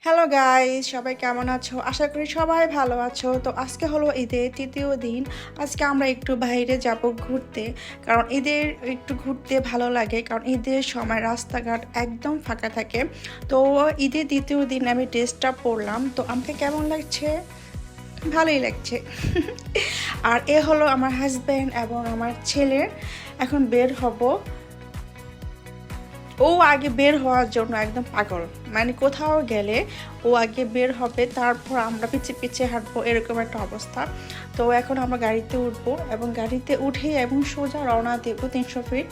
Hello guys, সবাই কেমন আছো? আশা করি সবাই ভালো আছো। তো আজকে হলো ঈদের তৃতীয় দিন। আজকে আমরা একটু বাইরে যাব ঘুরতে, কারণ ঈদের একটু ঘুরতে ভালো লাগে, কারণ ঈদের সময় রাস্তাঘাট একদম ফাঁকা থাকে। তো ঈদের দ্বিতীয় দিন আমি ড্রেসটা পরলাম, তো আমাকে কেমন লাগছে? ভালোই লাগছে। আর এ হলো আমার হাজব্যান্ড এবং আমার ছেলের। এখন বের হব। ও আগে বের হওয়ার জন্য একদম পাগল, মানে কোথাও গেলে ও আগে বের হবে, তারপর আমরা পিছিয়ে পিছিয়ে হাঁটবো, এরকম একটা অবস্থা। তো এখন আমরা গাড়িতে উঠবো এবং গাড়িতে উঠে এবং সোজা রওনা দেবো 300 ফিট।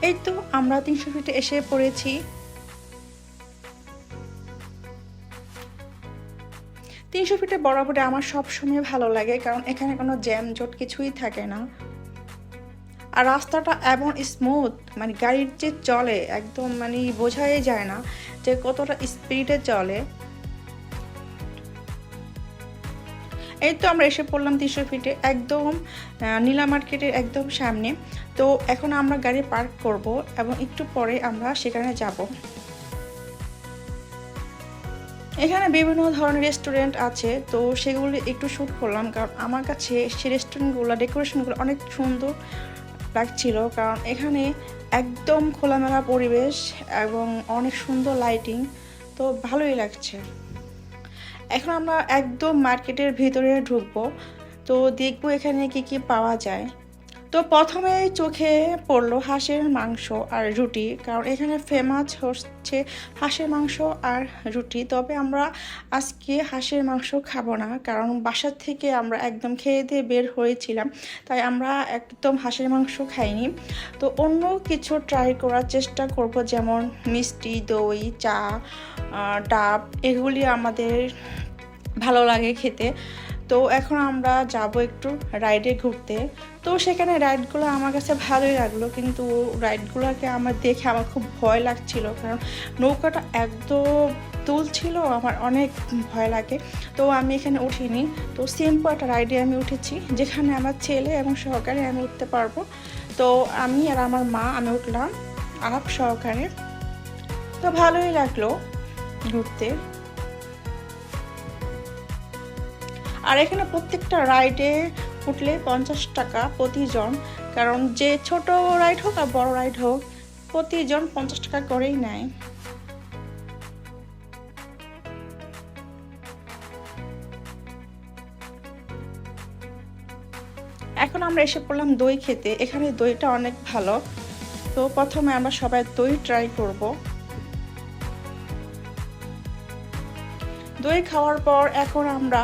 এই তো আমরা 300 ফিটে এসে পড়েছি। 300 ফিটে বরাবরে আমার সব সময় ভালো লাগে, কারণ এখানে কোনো জ্যাম জট কিছুই থাকে না। আর রাস্তাটা এমন স্মুথ, মানে গাড়ির যে চলে একদম, মানে বোঝাই যায় না যে কতটা স্পিডে চলে। এই তো আমরা এসে পড়লাম 300 ফিটে, একদম নীলা মার্কেটের একদম সামনে। তো এখন আমরা গাড়ি পার্ক করব এবং একটু পরে আমরা সেখানে যাব। এখানে বিভিন্ন ধরনের রেস্টুরেন্ট আছে, তো সেগুলো একটু শ্যুট করলাম, কারণ আমার কাছে সেই রেস্টুরেন্টগুলো ডেকোরেশনগুলো অনেক সুন্দর লাগছিল, কারণ এখানে একদম খোলামেলা পরিবেশ এবং অনেক সুন্দর লাইটিং, তো ভালোই লাগছে। এখন আমরা একদম মার্কেটের ভিতরে ঢুকবো, তো দেখবো এখানে কি কি পাওয়া যায়। তো প্রথমে চোখে পড়লো হাঁসের মাংস আর রুটি, কারণ এখানে ফেমাস হচ্ছে হাঁসের মাংস আর রুটি। তবে আমরা আজকে হাঁসের মাংস খাবো না, কারণ বাসার থেকে আমরা একদম খেয়ে দিয়ে বের হয়েছিলাম, তাই আমরা একদম হাঁসের মাংস খাইনি। তো অন্য কিছু ট্রাই করার চেষ্টা করব, যেমন মিষ্টি, দই, চা, ডাব, এগুলি আমাদের ভালো লাগে খেতে। তো এখন আমরা যাব একটু রাইডে ঘুরতে। তো সেখানে রাইডগুলো আমার কাছে ভালোই লাগলো, কিন্তু রাইডগুলোকে আমার দেখে আমার খুব ভয় লাগছিল, কারণ নৌকাটা একদম তুলছিল, আমার অনেক ভয় লাগে। তো আমি এখানে উঠিনি, তো সিম্পল একটা রাইডে আমি উঠেছি, যেখানে আমার ছেলে এবং সহকারে আমি উঠতে পারবো। তো আমি আর আমার মা আমি উঠলাম আপ সহকারে। তো ভালোই লাগলো ঘুরতে। আর এখানে প্রত্যেকটা রাইডে উঠলে 50 টাকা প্রতিজন, কারণ যে ছোট রাইড হোক আর বড় রাইড হোক, প্রতিজন 50 টাকা করেই নেয়। এখন আমরা এসে পড়লাম দই খেতে। এখানে দইটা অনেক ভালো, তো প্রথমে আমরা সবাই দই ট্রাই করব। দই খাওয়ার পর এখন আমরা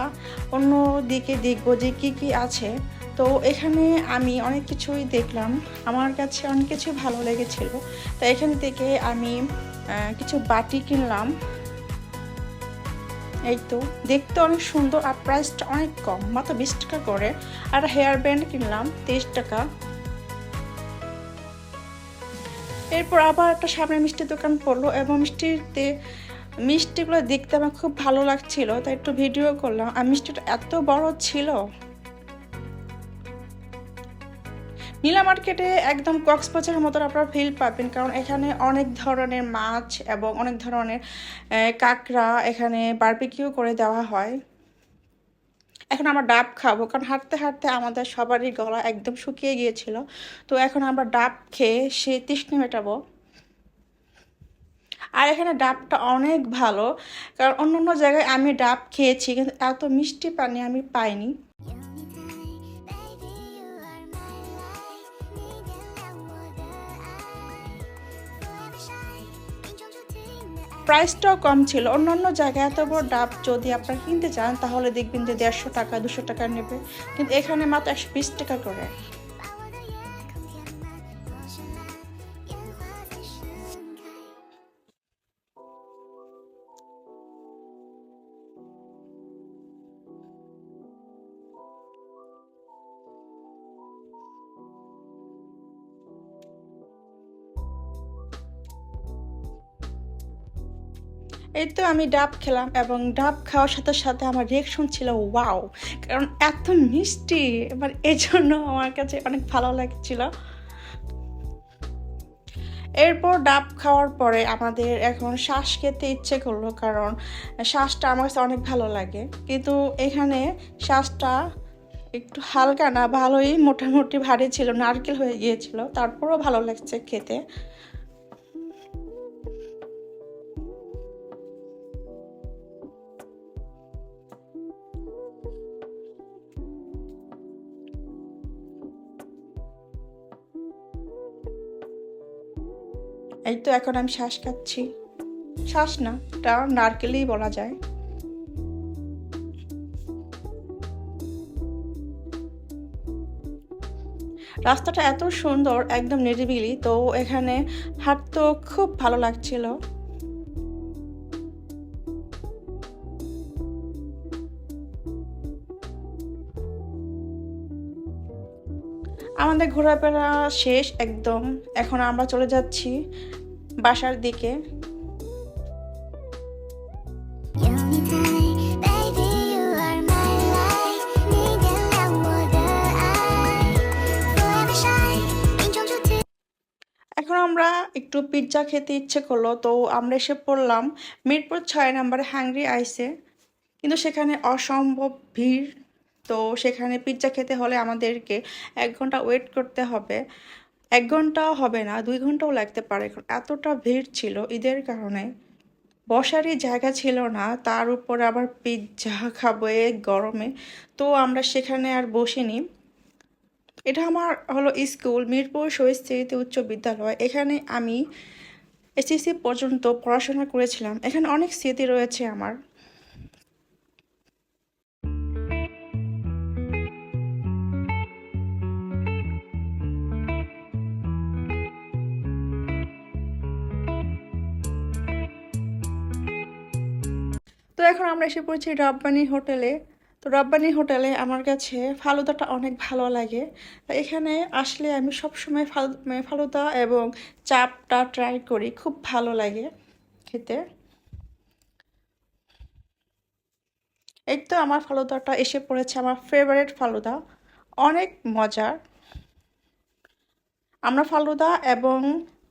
অন্য দিকে দেখবো যে কি কি আছে। তো এখানে আমি অনেক কিছুই দেখলাম, আমার কাছে অনেক কিছু ভালো লেগেছিল, তাই এখান থেকে আমি কিছু বাটি কিনলাম। এই তো দেখতে অনেক সুন্দর আর প্রাইসটা অনেক কম, মাত্র 20 টাকা করে। আর হেয়ার ব্যান্ড কিনলাম 23 টাকা। এরপর আবার একটা সামনে মিষ্টির দোকান পড়লো, এবং মিষ্টিগুলো দেখতে আমার খুব ভালো লাগছিল, তাই একটু ভিডিও করলাম। আর মিষ্টিটা এত বড় ছিল। নীলা মার্কেটে একদম কক্সবাজারের মতন আপনারা ফিল পাবেন, কারণ এখানে অনেক ধরনের মাছ এবং অনেক ধরনের কাঁকড়া এখানে বারবিকিউ করে দেওয়া হয়। এখন আমরা ডাব খাবো, কারণ হাঁটতে হাঁটতে আমাদের সবারই গলা একদম শুকিয়ে গিয়েছিল। তো এখন আমরা ডাব খেয়ে সে তৃষ্ণা মেটাবো। আর এখানে ডাবটা অনেক ভালো, কারণ অন্য অন্য জায়গায় আমি ডাব খেয়েছি, কিন্তু এত মিষ্টি পানি আমি পাইনি। প্রাইসটাও কম ছিল। অন্য অন্য জায়গায় এত বড় ডাব যদি আপনারা কিনতে চান, তাহলে দেখবেন যে 150 টাকা 200 টাকা নেবে, কিন্তু এখানে মাত্র 120 টাকা করে। এই তো আমি ডাব খেলাম, এবং ডাব খাওয়ার সাথে সাথে আমার রিয়াকশন ছিল ওয়াও, কারণ এত মিষ্টি, এবার এই জন্য আমার কাছে অনেক ভালো লাগছিল। এরপর ডাব খাওয়ার পরে আমাদের এখন শ্বাস খেতে ইচ্ছে করলো, কারণ শ্বাসটা আমার কাছে অনেক ভালো লাগে। কিন্তু এখানে শ্বাসটা একটু হালকা না, ভালোই মোটামুটি ভারী ছিল, নারকেল হয়ে গিয়েছিল, তারপরও ভালো লাগছে খেতে। এই তো এখন আমি শ্বাস খাচ্ছি, শ্বাস না, এটা নারকেলই বলা যায়। রাস্তাটা এত সুন্দর, একদম নিরিবিলি, তো এখানে হাঁটতেও খুব ভালো লাগছিল। আমাদের ঘোরাফেরা শেষ একদম, এখন আমরা চলে যাচ্ছি বাসার দিকে। এখন আমরা একটু পিৎজা খেতে ইচ্ছে করলো, তো আমরা এসে পড়লাম মিরপুর 6 নম্বরে হ্যাংরি আইসে। কিন্তু সেখানে অসম্ভব ভিড়, তো সেখানে পিৎজা খেতে হলে আমাদেরকে 1 ঘন্টা ওয়েট করতে হবে। 1 ঘন্টাও হবে না, 2 ঘন্টাও লাগতে পারে, কারণ এতটা ভিড় ছিল ঈদের কারণে। বসারই জায়গা ছিল না, তার উপর আবার পিৎজা খাবো এই গরমে, তো আমরা সেখানে আর বসিনি। এটা আমার হলো স্কুল, মিরপুর শহীদ স্মৃতি উচ্চ বিদ্যালয়। এখানে আমি এসএসসি পর্যন্ত পড়াশোনা করেছিলাম, এখানে অনেক স্মৃতি রয়েছে আমার। তো এখন আমরা এসে পড়েছি রব্বানী হোটেলে। তো রব্বানী হোটেলে আমার কাছে ফালুদাটা অনেক ভালো লাগে। তো এখানে আসলে আমি সবসময় ফালুদা এবং চাপটা ট্রাই করি, খুব ভালো লাগে খেতে। এই তো আমার ফালুদাটা এসে পড়েছে, আমার ফেভারিট ফালুদা, অনেক মজার। আমরা ফালুদা এবং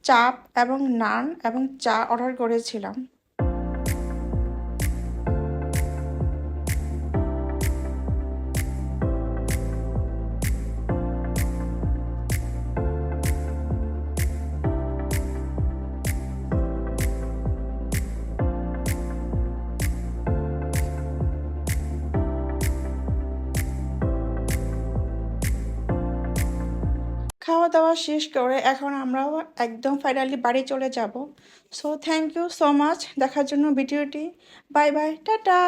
চাপ এবং নান এবং চা অর্ডার করেছিলাম। খাওয়া দাওয়া শেষ করে এখন আমরাও একদম ফাইনালি বাড়ি চলে যাব। So thank you so much দেখার জন্য ভিডিওটি। Bye bye, tata.